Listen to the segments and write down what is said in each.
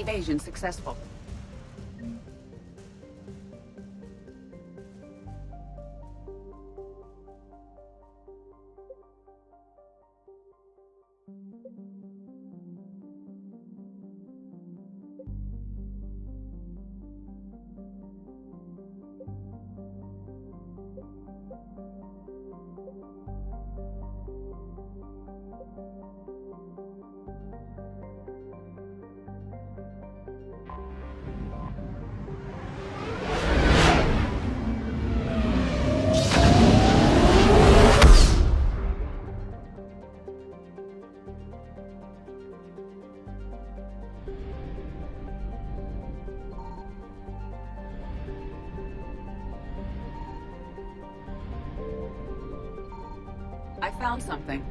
evasion successful. I found something.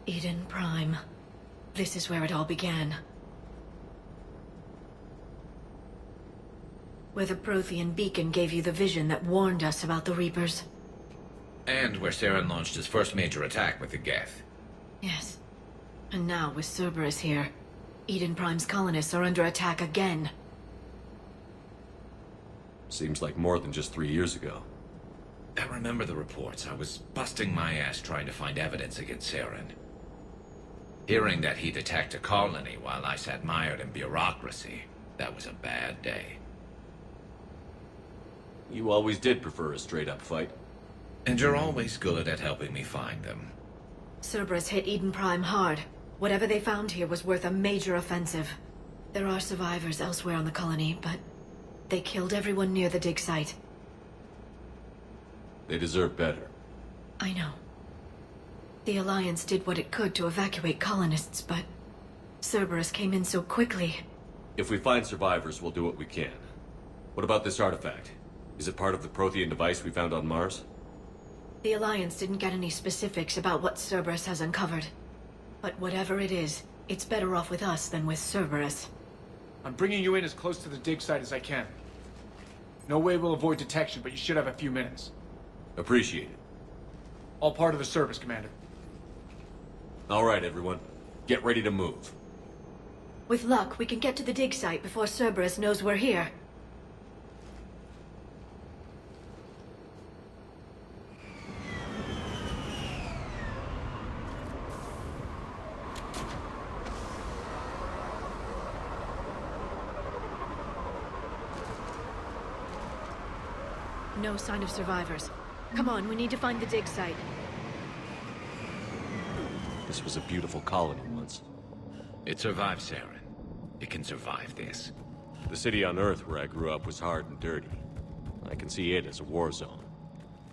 Eden Prime. This is where it all began. Where the Protean beacon gave you the vision that warned us about the Reapers. And where Saren launched his first major attack with the Geth. Yes. And now, with Cerberus here, Eden Prime's colonists are under attack again. Seems like more than just 3 years ago. I remember the reports. I was busting my ass trying to find evidence against Saren. Hearing that he'd attacked a colony while I sat mired in bureaucracy, that was a bad day. You always did prefer a straight-up fight. And you're always good at helping me find them. Cerberus hit Eden Prime hard. Whatever they found here was worth a major offensive. There are survivors elsewhere on the colony, but they killed everyone near the dig site. They deserve better. I know. The Alliance did what it could to evacuate colonists, but Cerberus came in so quickly. If we find survivors, we'll do what we can. What about this artifact? Is it part of the Protean device we found on Mars? The Alliance didn't get any specifics about what Cerberus has uncovered. But whatever it is, it's better off with us than with Cerberus. I'm bringing you in as close to the dig site as I can. No way we'll avoid detection, but you should have a few minutes. Appreciate it. All part of the service, Commander. All right, everyone. Get ready to move. With luck, we can get to the dig site before Cerberus knows we're here. No sign of survivors. Come on, we need to find the dig site. This was a beautiful colony once. It survived Saren. It can survive this. The city on Earth where I grew up was hard and dirty. I can see it as a war zone.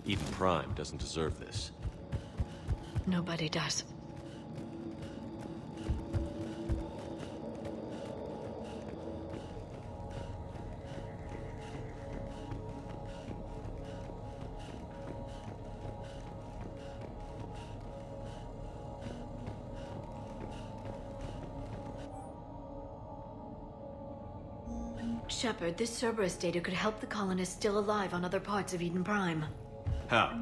Eden Prime doesn't deserve this. Nobody does. Shepard, this Cerberus data could help the colonists still alive on other parts of Eden Prime. How?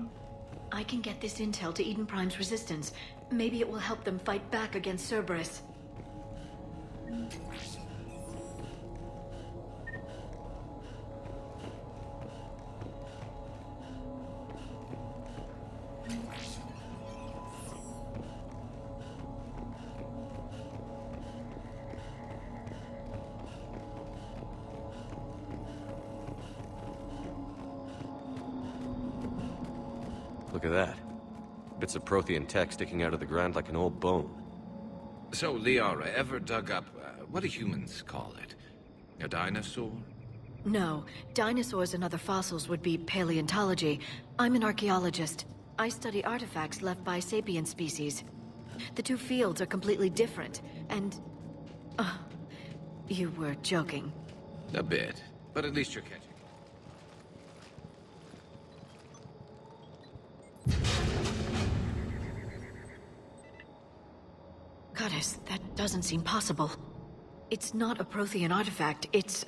I can get this intel to Eden Prime's resistance. Maybe it will help them fight back against Cerberus. Look at that. Bits of Prothean tech sticking out of the ground like an old bone. So, Liara, ever dug up, what do humans call it? A dinosaur? No, dinosaurs and other fossils would be paleontology. I'm an archaeologist. I study artifacts left by sapient species. The two fields are completely different, and... you were joking. A bit, but at least you're catching. Goddess, that doesn't seem possible. It's not a Prothean artifact, it's...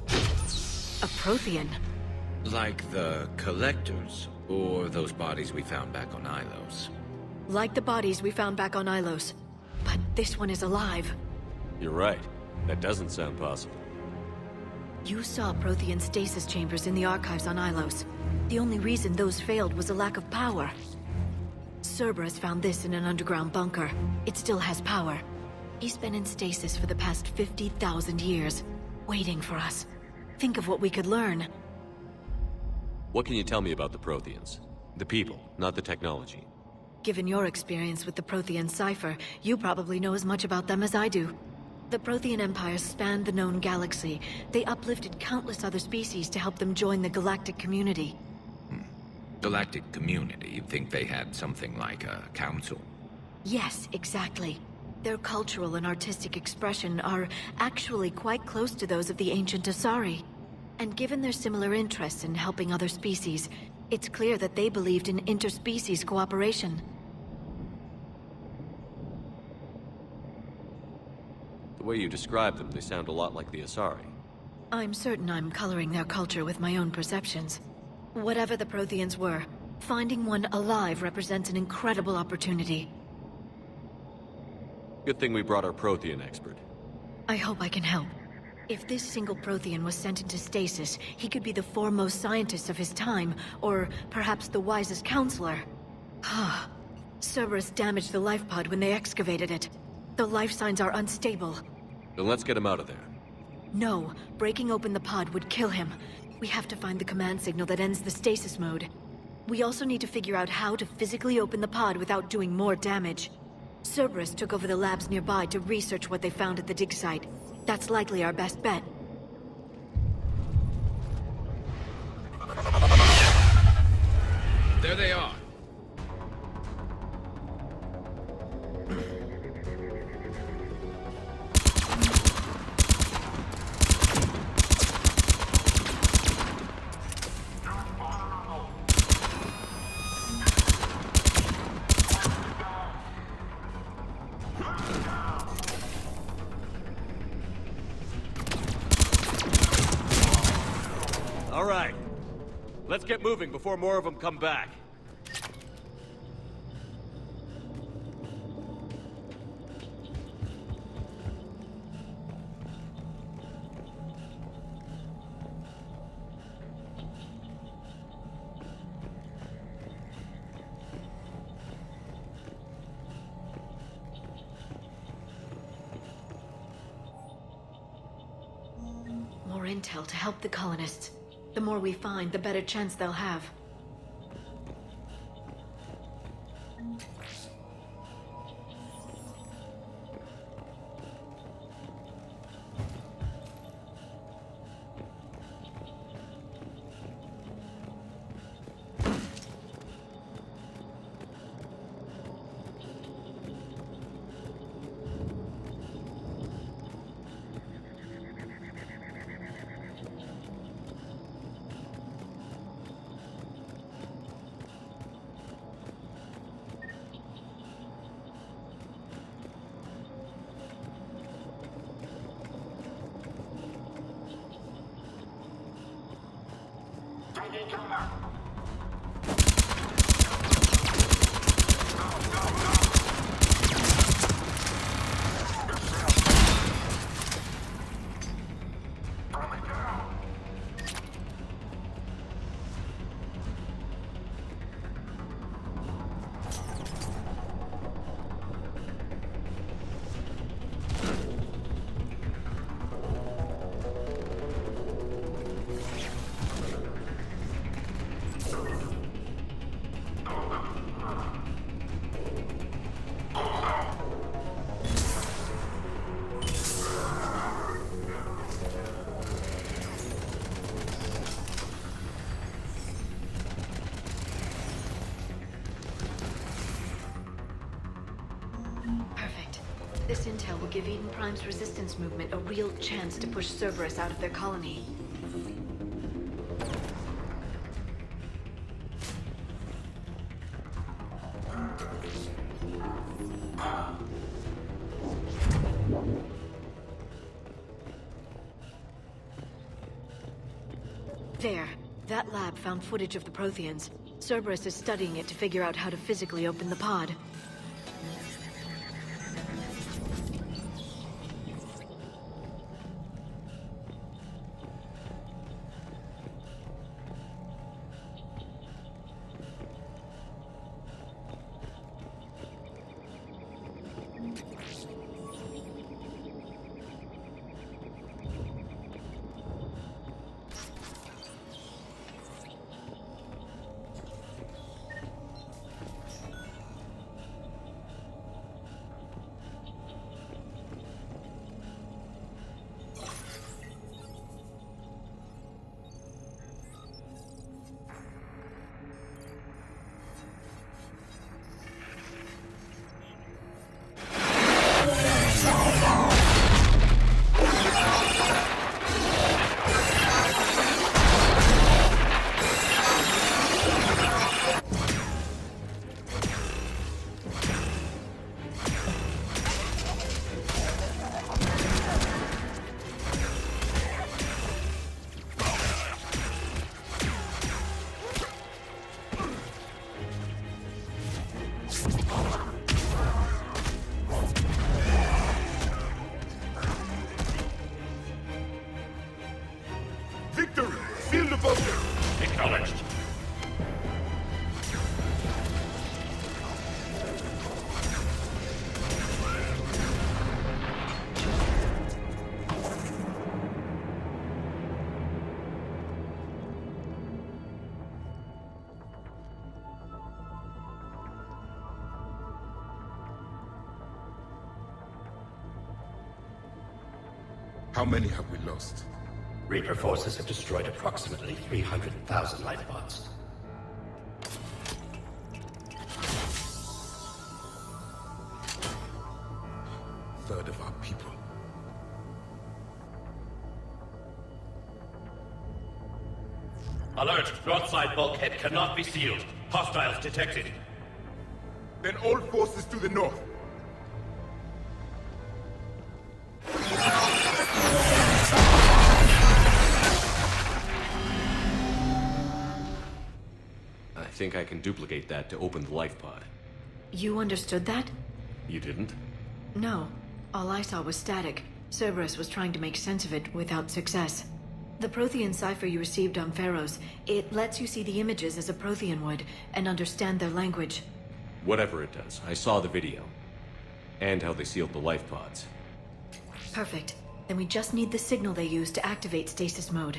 a Prothean. Like the Collectors, or those bodies we found back on Ilos. Like the bodies we found back on Ilos. But this one is alive. You're right. That doesn't sound possible. You saw Prothean stasis chambers in the archives on Ilos. The only reason those failed was a lack of power. Cerberus found this in an underground bunker. It still has power. He's been in stasis for the past 50,000 years, waiting for us. Think of what we could learn. What can you tell me about the Protheans? The people, not the technology. Given your experience with the Prothean cipher, you probably know as much about them as I do. The Prothean Empire spanned the known galaxy. They uplifted countless other species to help them join the galactic community. Galactic community? You'd think they had something like a council? Yes, exactly. Their cultural and artistic expression are actually quite close to those of the ancient Asari. And given their similar interests in helping other species, it's clear that they believed in interspecies cooperation. The way you describe them, they sound a lot like the Asari. I'm certain I'm coloring their culture with my own perceptions. Whatever the Protheans were, finding one alive represents an incredible opportunity. Good thing we brought our Prothean expert. I hope I can help. If this single Prothean was sent into stasis, he could be the foremost scientist of his time, or perhaps the wisest counselor. Cerberus damaged the life pod when they excavated it. The life signs are unstable. Then let's get him out of there. No, breaking open the pod would kill him. We have to find the command signal that ends the stasis mode. We also need to figure out how to physically open the pod without doing more damage. Cerberus took over the labs nearby to research what they found at the dig site. That's likely our best bet. There they are. All right. Let's get moving before more of them come back. More intel to help the colonists. The more we find, the better chance they'll have. Perfect. This intel will give Eden Prime's resistance movement a real chance to push Cerberus out of their colony. There. That lab found footage of the Protheans. Cerberus is studying it to figure out how to physically open the pod. Victory! Seal the bunker! Acknowledged. How many have we lost? Reaper forces have destroyed approximately 300,000 life pods. Third of our people. Alert! Northside bulkhead cannot be sealed. Hostiles detected. Then all forces to the north. I think I can duplicate that to open the life pod. You understood that? You didn't? No. All I saw was static. Cerberus was trying to make sense of it without success. The Prothean cipher you received on Pharaohs, it lets you see the images as a Prothean would, and understand their language. Whatever it does, I saw the video. And how they sealed the life pods. Perfect. Then we just need the signal they use to activate stasis mode.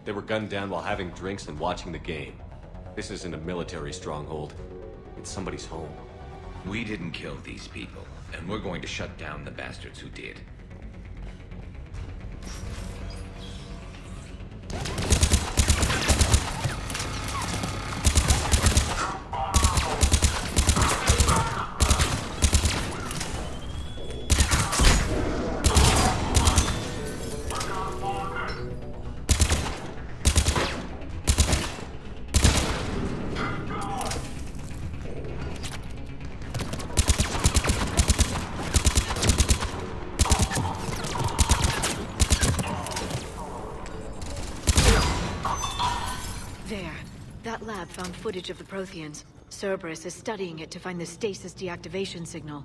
They were gunned down while having drinks and watching the game. This isn't a military stronghold. It's somebody's home. We didn't kill these people, and we're going to shut down the bastards who did. There. That lab found footage of the Protheans. Cerberus is studying it to find the stasis deactivation signal.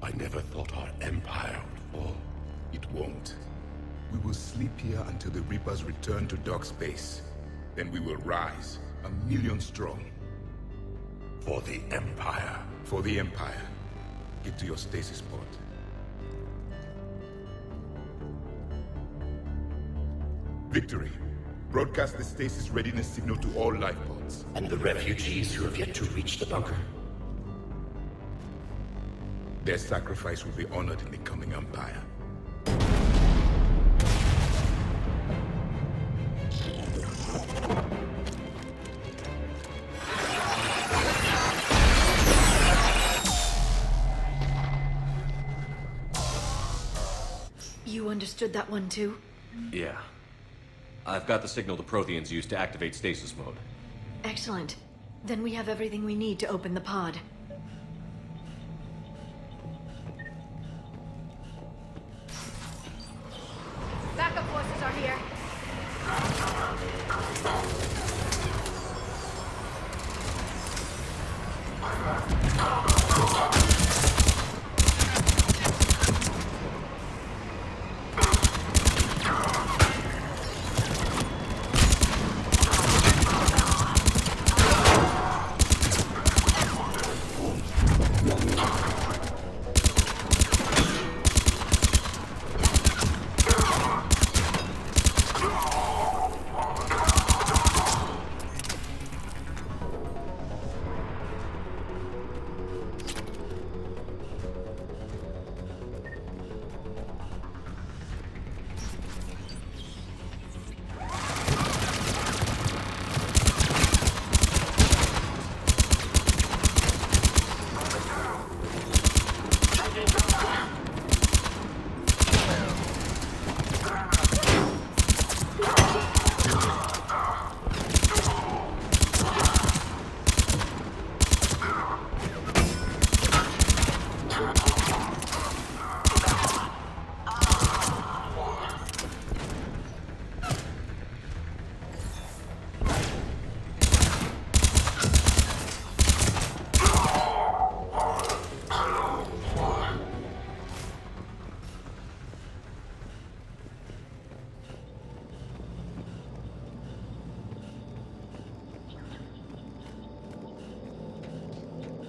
I never thought our empire would fall. It won't. We will sleep here until the Reapers return to dark space. Then we will rise, 1,000,000 strong. For the Empire. For the Empire. Get to your stasis pod. Victory. Broadcast the stasis readiness signal to all life pods. And the refugees who have yet to reach the bunker. Their sacrifice will be honored in the coming Empire. You understood that one too? Yeah. I've got the signal the Protheans use to activate stasis mode. Excellent. Then we have everything we need to open the pod. Backup forces are here.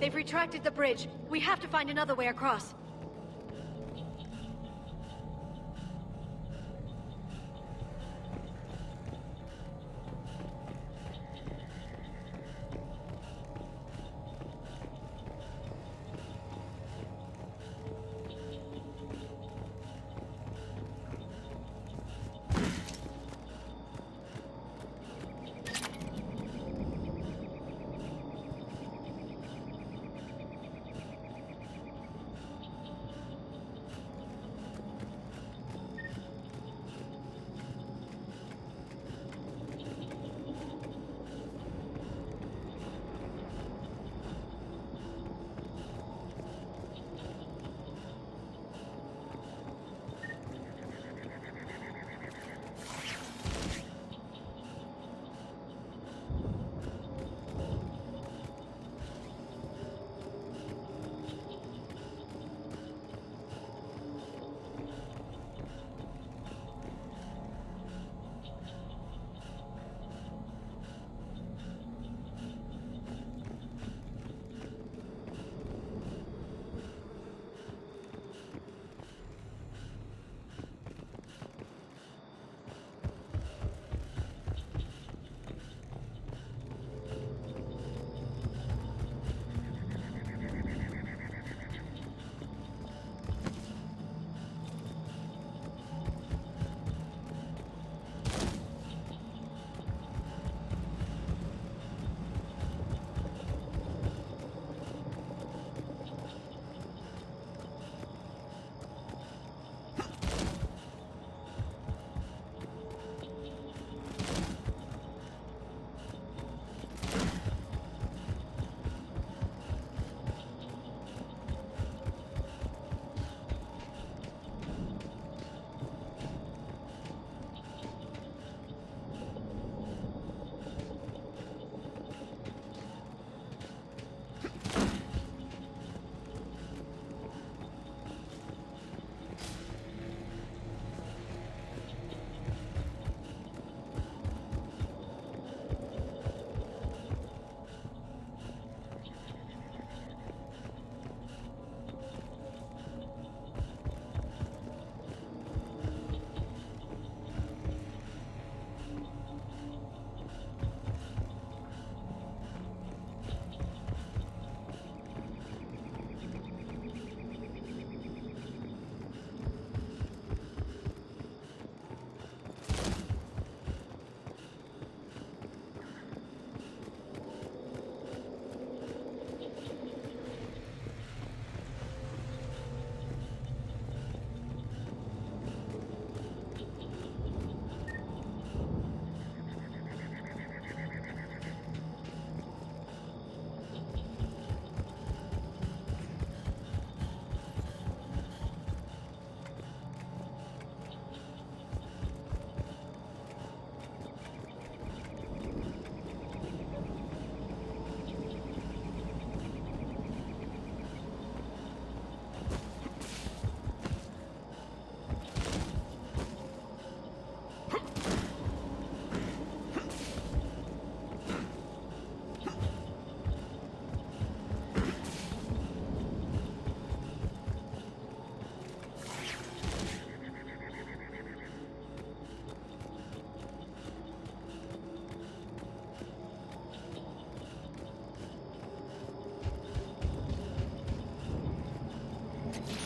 They've retracted the bridge. We have to find another way across.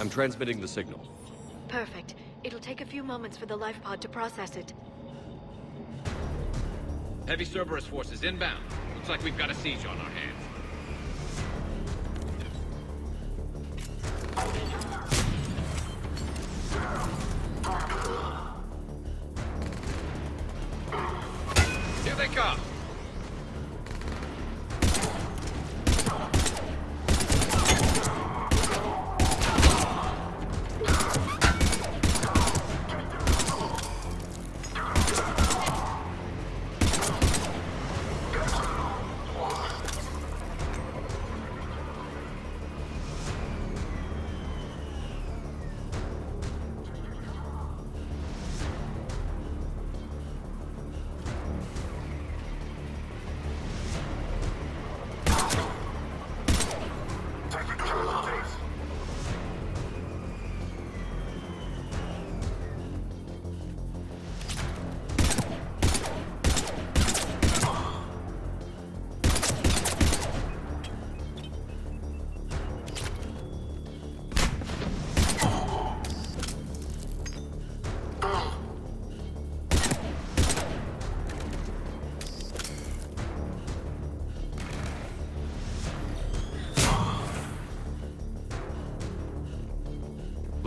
I'm transmitting the signal. Perfect. It'll take a few moments for the life pod to process it. Heavy Cerberus forces inbound. Looks like we've got a siege on our hands. Here they come!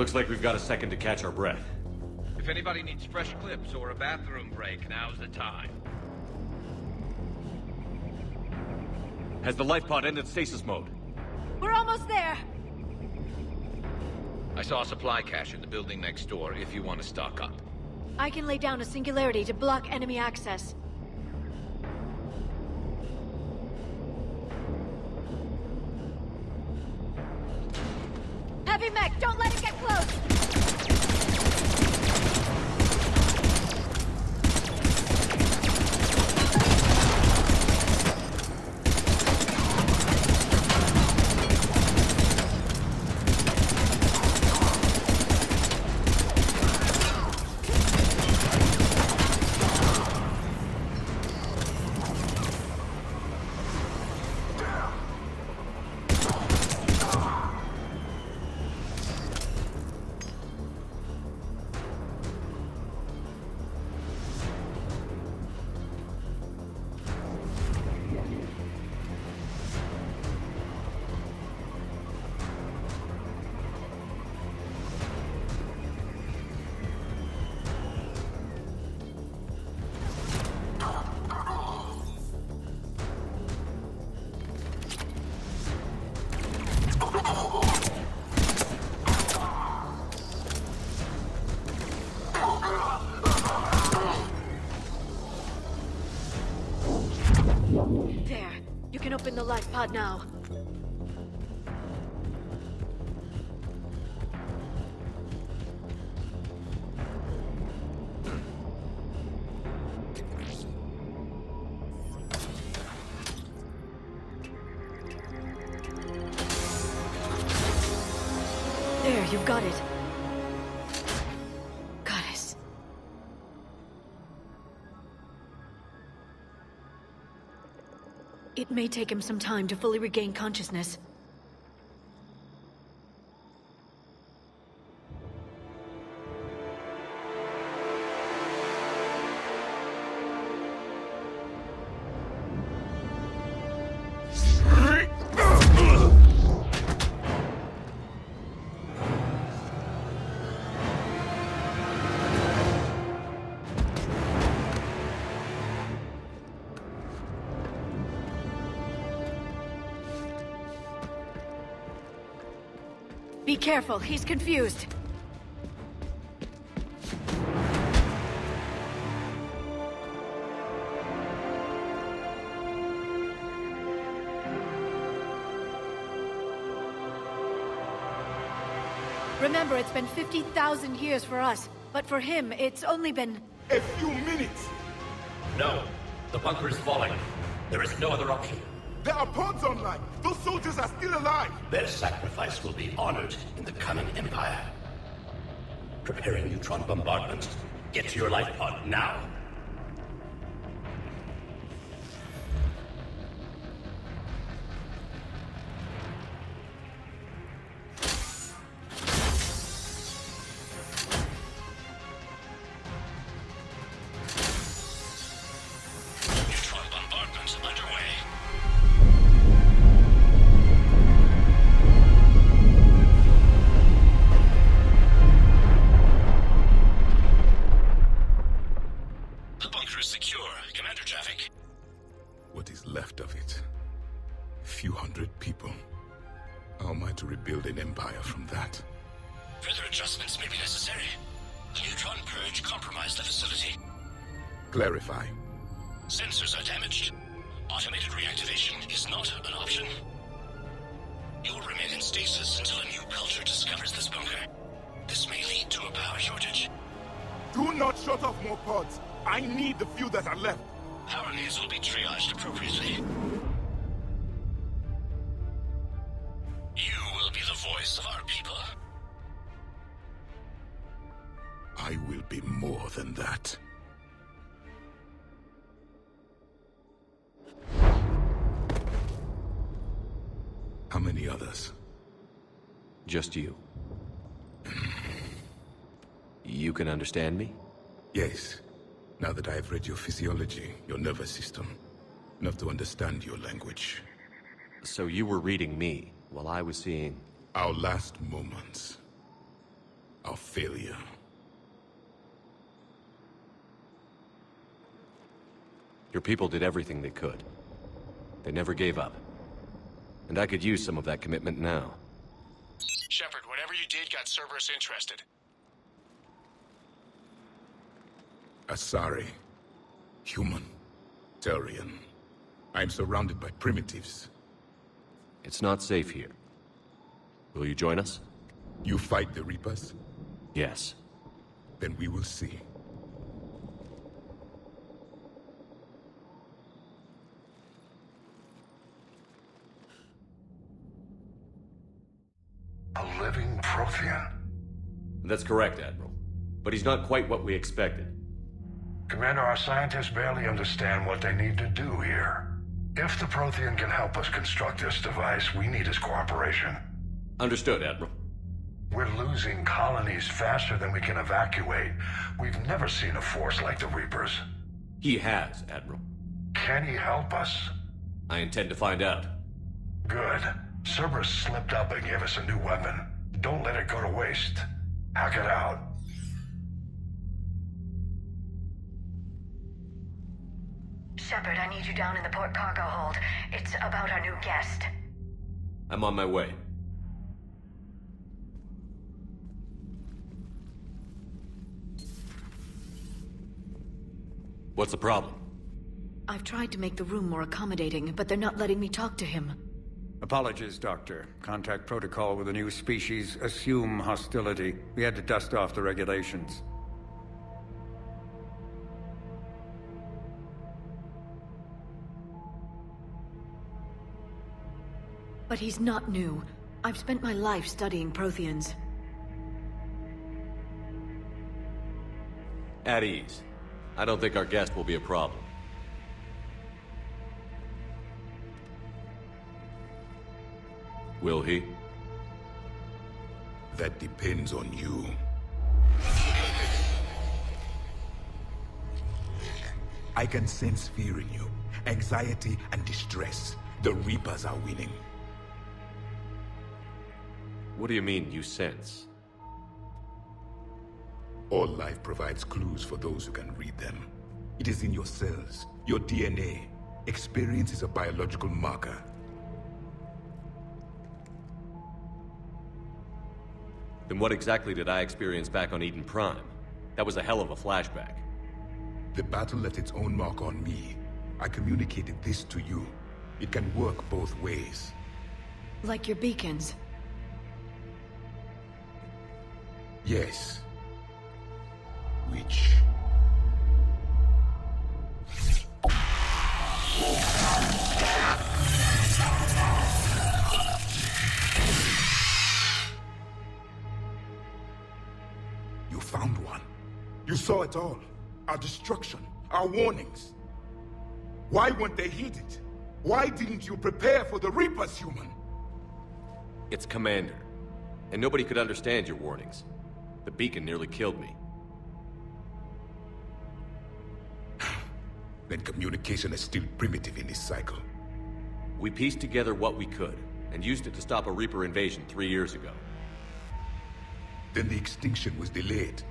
Looks like we've got a second to catch our breath. If anybody needs fresh clips or a bathroom break, now's the time. Has the life pod ended stasis mode? We're almost there. I saw a supply cache in the building next door if you want to stock up. I can lay down a singularity to block enemy access. Heavy mech, don't let it get close. There. You can open the life pod now. There, you've got it. Goddess. It may take him some time to fully regain consciousness. Be careful, he's confused. Remember, it's been 50,000 years for us, but for him, it's only been... A few minutes! No. The bunker is falling. There is no other option. There are pods online! Those soldiers are still alive! Their sacrifice will be honored in the coming Empire. Preparing neutron bombardment. Get to your life pod now. Neutron bombardment underway. The bunker is secure. Commander traffic. What is left of it? A few hundred people. How am I to rebuild an empire from that? Further adjustments may be necessary. The neutron purge compromised the facility. Clarify. Sensors are damaged. Automated reactivation is not an option. You'll remain in stasis until a new culture discovers this bunker. This may lead to a power shortage. Do not shut off more pods! I need the few that are left! Power needs will be triaged appropriately. You will be the voice of our people. I will be more than that. How many others? Just you. You can understand me? Yes. Now that I have read your physiology, your nervous system, enough to understand your language. So you were reading me, while I was seeing... Our last moments. Our failure. Your people did everything they could. They never gave up. And I could use some of that commitment now. Shepard, whatever you did got Cerberus interested. Asari. Human. Turian. I'm surrounded by primitives. It's not safe here. Will you join us? You fight the Reapers? Yes. Then we will see. A living Prothean? That's correct, Admiral. But he's not quite what we expected. Commander, our scientists barely understand what they need to do here. If the Prothean can help us construct this device, we need his cooperation. Understood, Admiral. We're losing colonies faster than we can evacuate. We've never seen a force like the Reapers. He has, Admiral. Can he help us? I intend to find out. Good. Cerberus slipped up and gave us a new weapon. Don't let it go to waste. Hack it out. Shepard, I need you down in the port cargo hold. It's about our new guest. I'm on my way. What's the problem? I've tried to make the room more accommodating, but they're not letting me talk to him. Apologies, Doctor. Contact protocol with a new species. Assume hostility. We had to dust off the regulations. But he's not new. I've spent my life studying Protheans. At ease. I don't think our guest will be a problem. Will he? That depends on you. I can sense fear in you. Anxiety and distress. The Reapers are winning. What do you mean, you sense? All life provides clues for those who can read them. It is in your cells, your DNA. Experience is a biological marker. Then what exactly did I experience back on Eden Prime? That was a hell of a flashback. The battle left its own mark on me. I communicated this to you. It can work both ways. Like your beacons. Yes. Which... You found one. You saw it all. Our destruction, our warnings. Why weren't they heeded? Why didn't you prepare for the Reapers, human? It's Commander. And nobody could understand your warnings. The beacon nearly killed me. Then communication is still primitive in this cycle. We pieced together what we could, and used it to stop a Reaper invasion 3 years ago. Then the extinction was delayed.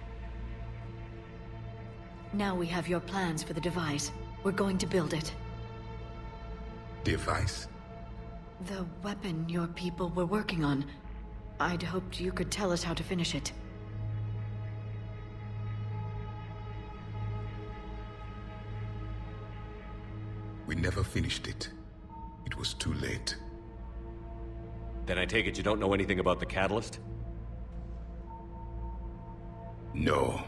Now we have your plans for the device. We're going to build it. Device? The weapon your people were working on. I'd hoped you could tell us how to finish it. We never finished it. It was too late. Then I take it you don't know anything about the catalyst? No.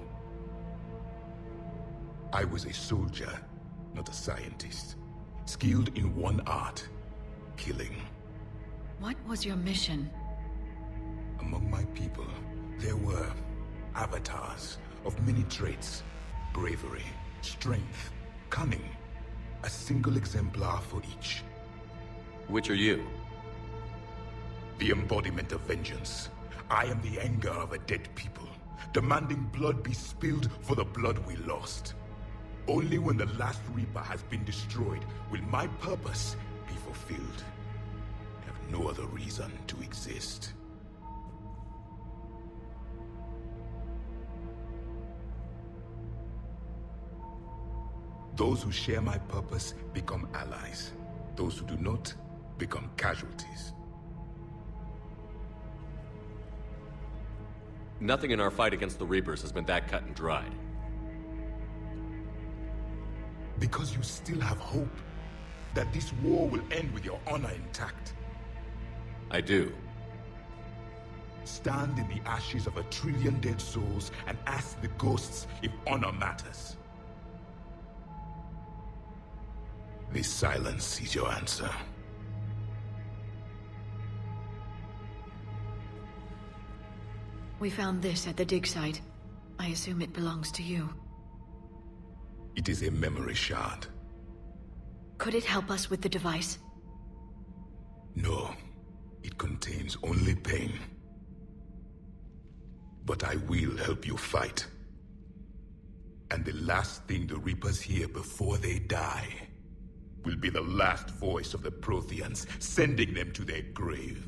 I was a soldier, not a scientist. Skilled in one art, killing. What was your mission? Among my people, there were avatars of many traits. Bravery, strength, cunning. A single exemplar for each. Which are you? The embodiment of vengeance. I am the anger of a dead people, demanding blood be spilled for the blood we lost. Only when the last Reaper has been destroyed will my purpose be fulfilled. I have no other reason to exist. Those who share my purpose become allies. Those who do not become casualties. Nothing in our fight against the Reapers has been that cut and dried. Because you still have hope that this war will end with your honor intact. I do. Stand in the ashes of 1 trillion dead souls and ask the ghosts if honor matters. This silence is your answer. We found this at the dig site. I assume it belongs to you. It is a memory shard. Could it help us with the device? No. It contains only pain. But I will help you fight. And the last thing the Reapers hear before they die will be the last voice of the Protheans, sending them to their grave.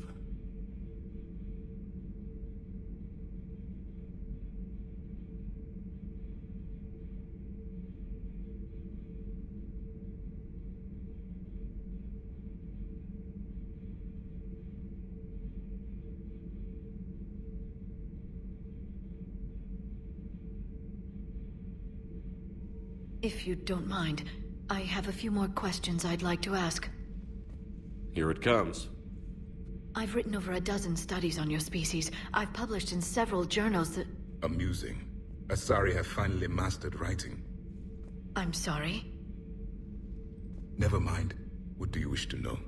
If you don't mind, I have a few more questions I'd like to ask. Here it comes. I've written over a dozen studies on your species. I've published in several journals that... Amusing. Asari have finally mastered writing. I'm sorry? Never mind. What do you wish to know?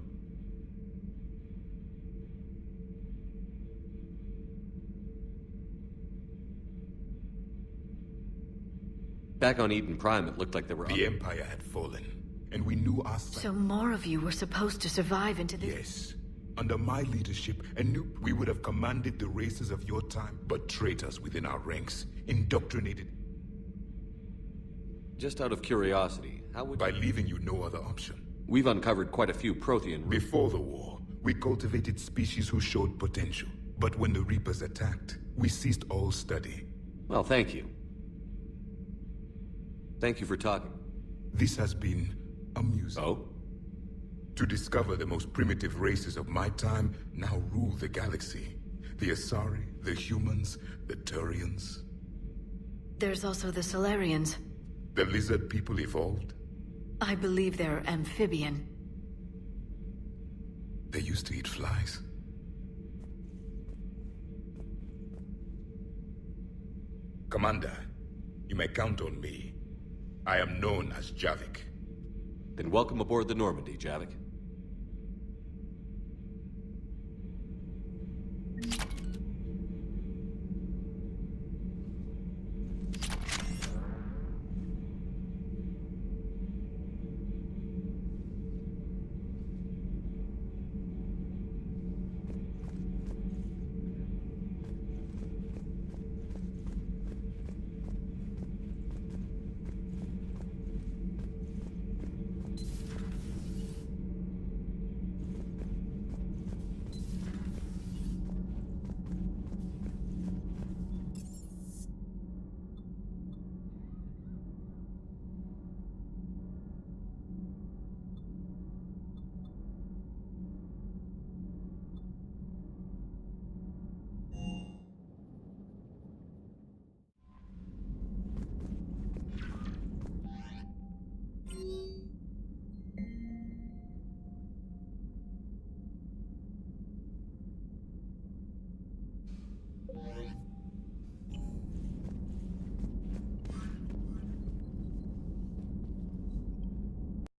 Back on Eden Prime, it looked like there were... The Empire had fallen, and we knew our... So more of you were supposed to survive into this... Yes. Under my leadership, we would have commanded the races of your time, but traitors within our ranks, indoctrinated... Just out of curiosity, how would... By leaving you no other option. We've uncovered quite a few Prothean... Before the war, we cultivated species who showed potential. But when the Reapers attacked, we ceased all study. Well, thank you. Thank you for talking. This has been amusing. Oh? To discover the most primitive races of my time now rule the galaxy. The Asari, the humans, the Turians. There's also the Solarians. The lizard people evolved. I believe they're amphibian. They used to eat flies. Commander, you may count on me. I am known as Javik. Then welcome aboard the Normandy, Javik.